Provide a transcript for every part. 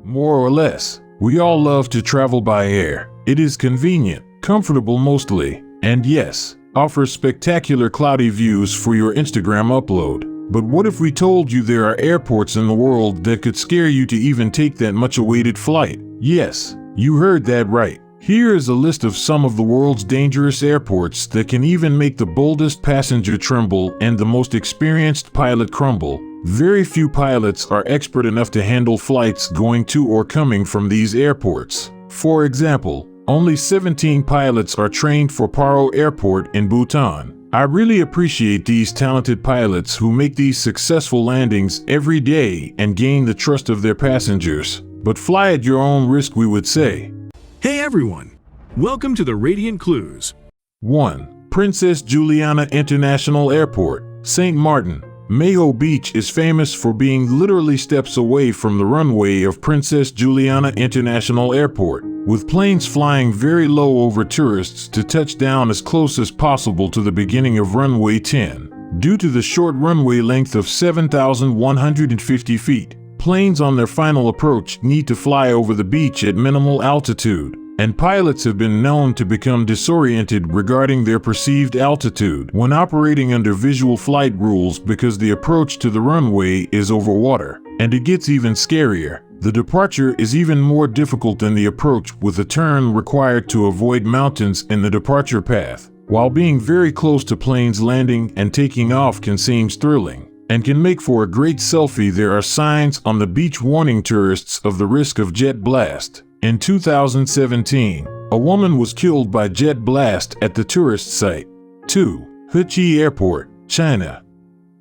More or less. We all love to travel by air. It is convenient, comfortable mostly, and yes, offers spectacular cloudy views for your Instagram upload. But what if we told you there are airports in the world that could scare you to even take that much awaited flight? Yes, you heard that right. Here is a list of some of the world's dangerous airports that can even make the boldest passenger tremble and the most experienced pilot crumble. Very few pilots are expert enough to handle flights going to or coming from these airports. For example, only 17 pilots are trained for Paro Airport in Bhutan. I really appreciate these talented pilots who make these successful landings every day and gain the trust of their passengers. But fly at your own risk, we would say. Hey everyone! Welcome to the Radiant Clues. 1. Princess Juliana International Airport, St. Martin. Maho Beach is famous for being literally steps away from the runway of Princess Juliana International Airport, with planes flying very low over tourists to touch down as close as possible to the beginning of runway 10. Due to the short runway length of 7,150 feet, planes on their final approach need to fly over the beach at minimal altitude, and pilots have been known to become disoriented regarding their perceived altitude when operating under visual flight rules because the approach to the runway is over water. And it gets even scarier. The departure is even more difficult than the approach, with a turn required to avoid mountains in the departure path. While being very close to planes landing and taking off can seem thrilling and can make for a great selfie, there are signs on the beach warning tourists of the risk of jet blast. In 2017, a woman was killed by jet blast at the tourist site. 2. Hechi Airport, China.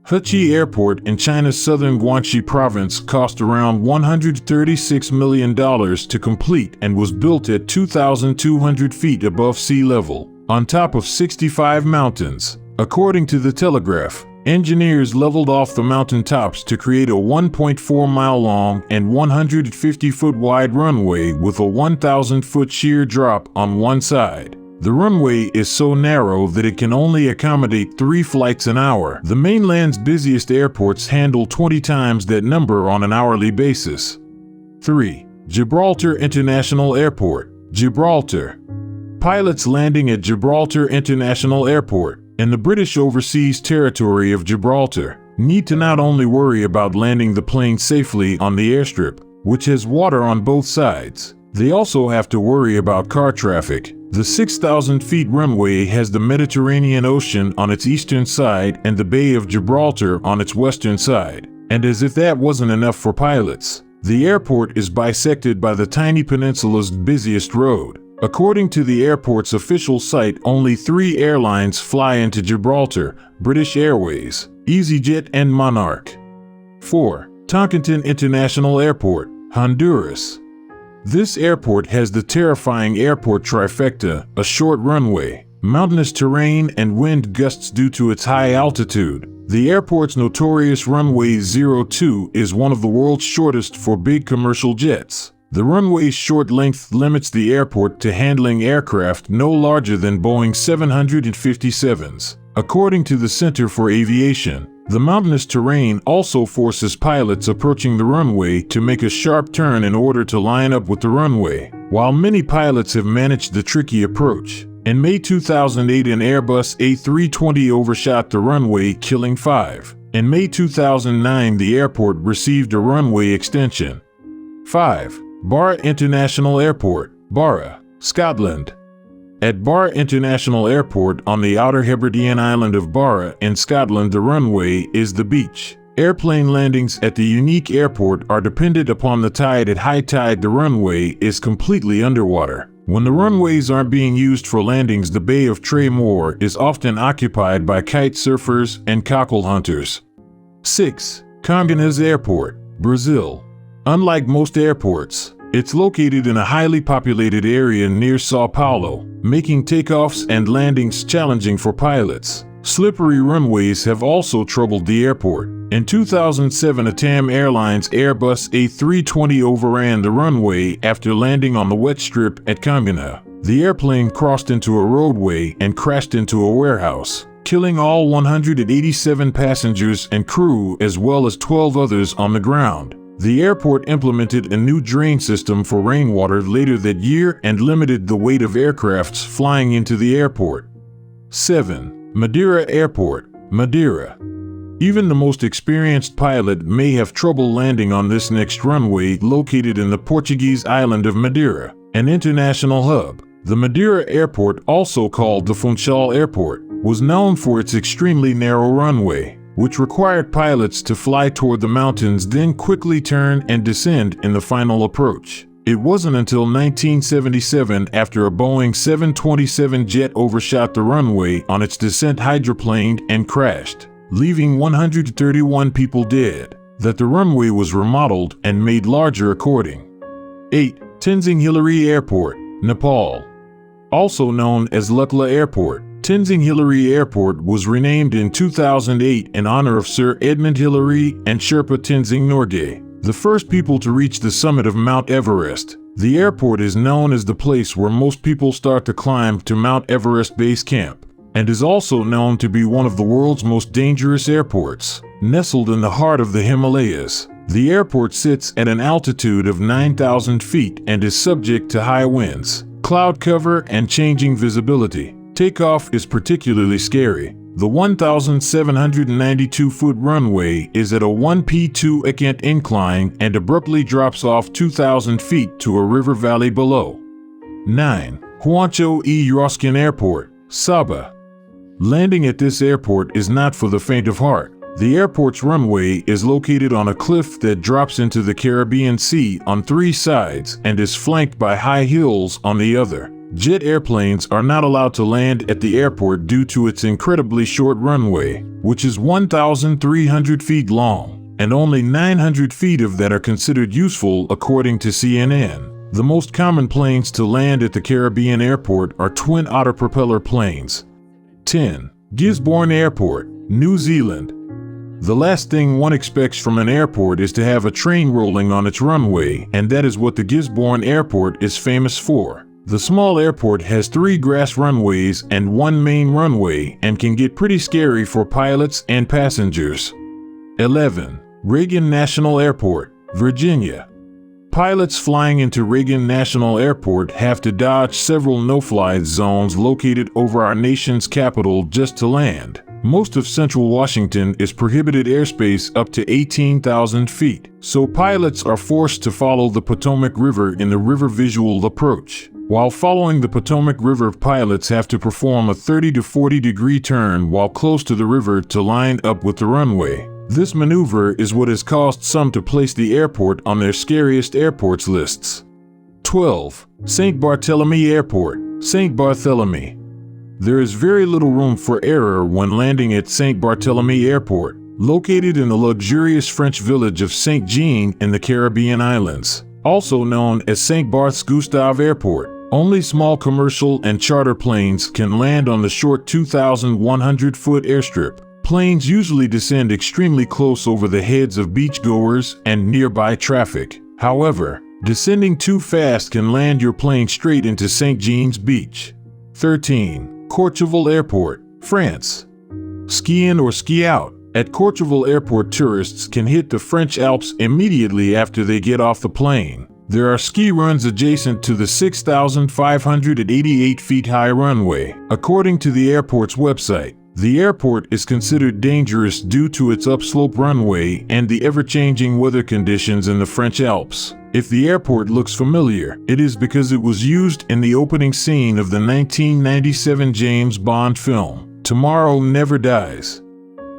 Hechi Airport in China's southern Guangxi province cost around $136 million to complete and was built at 2,200 feet above sea level, on top of 65 mountains. According to the Telegraph, engineers leveled off the mountain tops to create a 1.4-mile-long and 150-foot wide runway with a 1,000-foot sheer drop on one side. The runway is so narrow that it can only accommodate 3 flights an hour. The mainland's busiest airports handle 20 times that number on an hourly basis. 3. Gibraltar International Airport, Gibraltar. Pilots landing at Gibraltar International Airport in the British Overseas Territory of Gibraltar need to not only worry about landing the plane safely on the airstrip, which has water on both sides, they also have to worry about car traffic. The 6,000 feet runway has the Mediterranean Ocean on its eastern side and the Bay of Gibraltar on its western side. And as if that wasn't enough for pilots, the airport is bisected by the tiny peninsula's busiest road. According to the airport's official site, only 3 airlines fly into Gibraltar: British Airways, EasyJet, and Monarch. 4. Toncontin International Airport, Honduras. This airport has the terrifying airport trifecta: a short runway, mountainous terrain, and wind gusts due to its high altitude. The airport's notorious runway 02 is one of the world's shortest for big commercial jets. The runway's short length limits the airport to handling aircraft no larger than Boeing 757s. According to the Center for Aviation, the mountainous terrain also forces pilots approaching the runway to make a sharp turn in order to line up with the runway. While many pilots have managed the tricky approach, in May 2008 an Airbus A320 overshot the runway, killing 5. In May 2009 the airport received a runway extension. 5. Barra International Airport, Barra, Scotland. At Barra International Airport on the Outer Hebridean island of Barra in Scotland, the runway is the beach. Airplane landings at the unique airport are dependent upon the tide. At high tide, the runway is completely underwater. When the runways aren't being used for landings, the Bay of Tremor is often occupied by kite surfers and cockle hunters. 6. Congonhas Airport, Brazil. Unlike most airports, it's located in a highly populated area near Sao Paulo, making takeoffs and landings challenging for pilots. Slippery runways have also troubled the airport. In 2007, a TAM Airlines Airbus A320 overran the runway after landing on the wet strip at Congonhas. The airplane crossed into a roadway and crashed into a warehouse, killing all 187 passengers and crew as well as 12 others on the ground. The airport implemented a new drain system for rainwater later that year and limited the weight of aircrafts flying into the airport. 7. Madeira Airport, Madeira. Even the most experienced pilot may have trouble landing on this next runway located in the Portuguese island of Madeira, an international hub. The Madeira Airport, also called the Funchal Airport, was known for its extremely narrow runway, which required pilots to fly toward the mountains then quickly turn and descend in the final approach. It wasn't until 1977, after a Boeing 727 jet overshot the runway on its descent hydroplaned and crashed, leaving 131 people dead, that the runway was remodeled and made larger according. 8. Tenzing-Hillary Airport, Nepal. Also known as Lukla Airport, Tenzing-Hillary Airport was renamed in 2008 in honor of Sir Edmund Hillary and Sherpa Tenzing Norgay, the first people to reach the summit of Mount Everest. The airport is known as the place where most people start to climb to Mount Everest Base Camp, and is also known to be one of the world's most dangerous airports. Nestled in the heart of the Himalayas, the airport sits at an altitude of 9,000 feet and is subject to high winds, cloud cover, and changing visibility. Takeoff is particularly scary. The 1,792-foot runway is at a 1p2 ekant incline and abruptly drops off 2,000 feet to a river valley below. 9. Courchevel Airport, Sabah. Landing at this airport is not for the faint of heart. The airport's runway is located on a cliff that drops into the Caribbean Sea on 3 sides and is flanked by high hills on the other. Jet airplanes are not allowed to land at the airport due to its incredibly short runway, which is 1,300 feet long, and only 900 feet of that are considered useful according to CNN. The most common planes to land at the Caribbean airport are twin otter propeller planes. 10. Gisborne Airport, New Zealand. The last thing one expects from an airport is to have a train rolling on its runway, and that is what the Gisborne Airport is famous for. The small airport has 3 grass runways and 1 main runway and can get pretty scary for pilots and passengers. 11. Reagan National Airport, Virginia. Pilots flying into Reagan National Airport have to dodge several no-fly zones located over our nation's capital just to land. Most of central Washington is prohibited airspace up to 18,000 feet, so pilots are forced to follow the Potomac River in the river visual approach. While following the Potomac River, pilots have to perform a 30 to 40 degree turn while close to the river to line up with the runway. This maneuver is what has caused some to place the airport on their scariest airports lists. 12. Saint-Barthelemy Airport, Saint-Barthelemy. There is very little room for error when landing at Saint-Barthelemy Airport, located in the luxurious French village of Saint-Jean in the Caribbean islands, also known as Saint-Barth-Gustave Airport. Only small commercial and charter planes can land on the short 2,100-foot airstrip. Planes usually descend extremely close over the heads of beachgoers and nearby traffic. However, descending too fast can land your plane straight into Saint-Jean's beach. 13. Courchevel Airport, France. Ski in or ski out. At Courchevel Airport, tourists can hit the French Alps immediately after they get off the plane. There are ski runs adjacent to the 6,588 feet high runway. According to the airport's website, the airport is considered dangerous due to its upslope runway and the ever-changing weather conditions in the French Alps. If the airport looks familiar, it is because it was used in the opening scene of the 1997 James Bond film, Tomorrow Never Dies.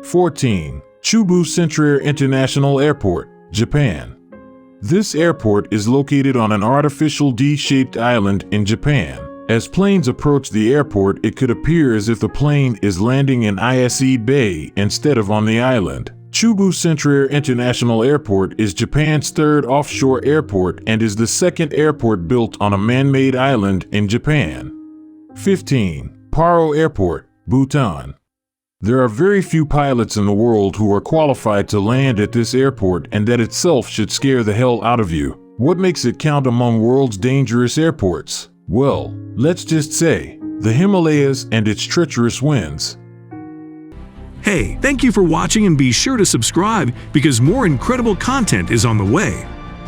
14. Chubu Centrair International Airport, Japan. This airport is located on an artificial D-shaped island in Japan. As planes approach the airport, it could appear as if the plane is landing in Ise Bay instead of on the island. Chubu Centrair International Airport is Japan's 3rd offshore airport and is the 2nd airport built on a man-made island in Japan. 15. Paro Airport, Bhutan. There are very few pilots in the world who are qualified to land at this airport, and that itself should scare the hell out of you. What makes it count among world's dangerous airports? Well, let's just say, the Himalayas and its treacherous winds. Hey, thank you for watching and be sure to subscribe because more incredible content is on the way.